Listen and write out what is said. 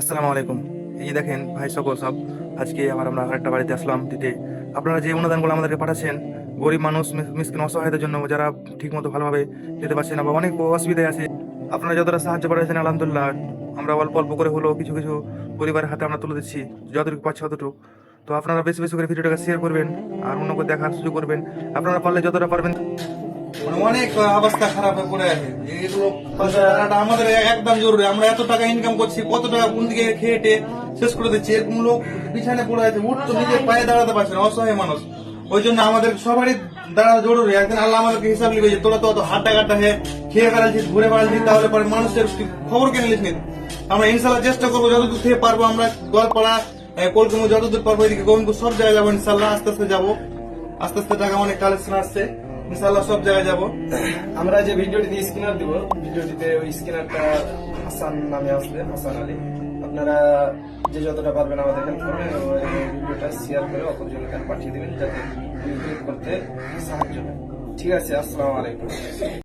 আসসালামু আলাইকুম। এই যে দেখেন ভাই সকল সব, আজকে আমরা আরেকটা বাড়িতে আসলাম দিতে। আপনারা যে অনুদানগুলো আমাদেরকে পাঠাচ্ছেন, গরিব মানুষ, মিসকিন অসহায়দের জন্য, যারা ঠিকমতো ভালোভাবে যেতে পারছে না বা অনেক অসুবিধায় আছে, আপনারা যতটা সাহায্য করেছেন আলহামদুলিল্লাহ। আমরা অল্প অল্প করে হলেও কিছু কিছু পরিবারের হাতে আমরা তুলে দিচ্ছি, যতটুকু পাচ্ছি ততটুকু। তো আপনারা বেশি বেশি করে ভিডিওটাকে শেয়ার করবেন আর অন্যকে দেখার সুযোগ করবেন। আপনারা পারলে যতটা পারবেন। মানে অনেক অবস্থা খারাপ হয়ে পড়ে আছে। এগুলো টাকাটা আমাদের একদম জরুরি। আমরা এত টাকা ইনকাম করছি, কত টাকা কোন দিকে খেয়ে টেয়ে শেষ করে দিচ্ছি। এরকম লোক বিছানে পড়ে আছে, উঠ তো নিজের পায়ে দাঁড়াতে পারছে না, অসহায় মানুষ। ওই জন্য আমাদের সবারই দাঁড়ানো জরুরি। একদিন আল্লাহ আমাদেরকে হিসাব লিখবে যে তোরা তো অত হাড্ডা কাটা হয়ে খেয়ে বেড়াচ্ছিস, ঘুরে বেড়াচ্ছিস, তাহলে পরে মানুষের খবর কেন নিস নি? আমরা ইনশাল্লাহ চেষ্টা করবো যতদূর থেকে পারবো। আমরা গোয়ালপাড়া, কলকাতা যতদূর পারবো, এদিকে গোবিন্দপুর সব জায়গায় যাবো ইনশাল্লাহ। আস্তে আস্তে যাবো, আস্তে আস্তে টাকা অনেক কালেকশন আসছে, ইনশাল্লাহ সব জায়গায় যাবো। আমরা যে ভিডিওটিতে স্ক্যানার দিব, ভিডিওটিতে ওই স্ক্যানারটা হাসান নামে আসবে, হাসান আলী। আপনারা যে যতটা পারবেন আমাদের হেল্প করবেন এবং এই ভিডিওটা শেয়ার করে অপরজনকে পাঠিয়ে দেবেন যাতে ক্লিক করতে সাহায্য হয়। ঠিক আছে, আসসালামু আলাইকুম।